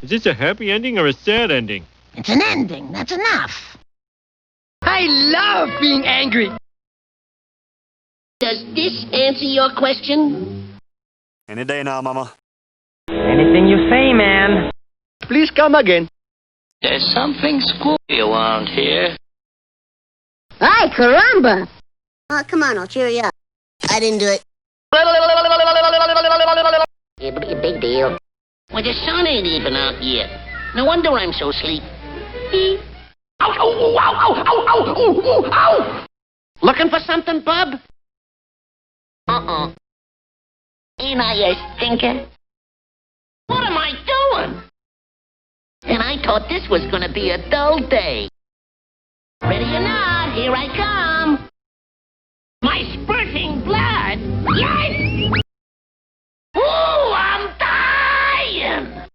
Is this a happy ending or a sad ending? It's an ending. That's enough. I love being angry. Does this answer your question? Any day now, Mama. Anything you say, man. Please come again. There's something screwy around here. Ay, caramba! Oh, come on, I'll cheer you up. I didn't do it. Yeah, big deal. Well, the sun ain't even up yet. No wonder I'm so sleepy. Ow, ow, ow, ow, ow, ow, ow, ow, ow! Looking for something, bub? Uh-uh. Ain't I a stinker? What am I doing? And I thought this was gonna be a dull day. Ready or not, here I come. My spurting blood. Yes! Ooh, I'm dying!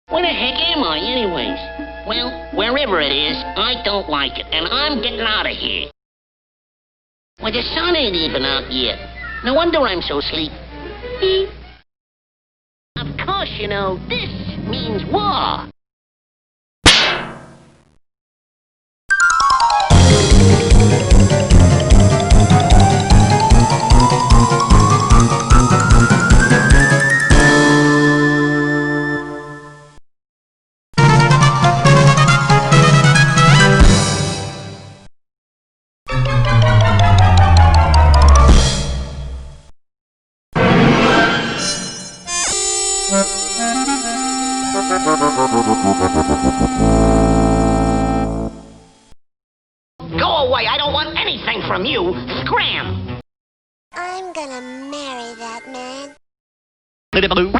Where the heck am I, anyways? Well, wherever it is, I don't like it, and I'm getting out of here. Well, the sun ain't even up yet. No wonder I'm so sleepy. Of course, you know, this means war. Go away, I don't want anything from you. Scram! I'm gonna marry that man. Little blue.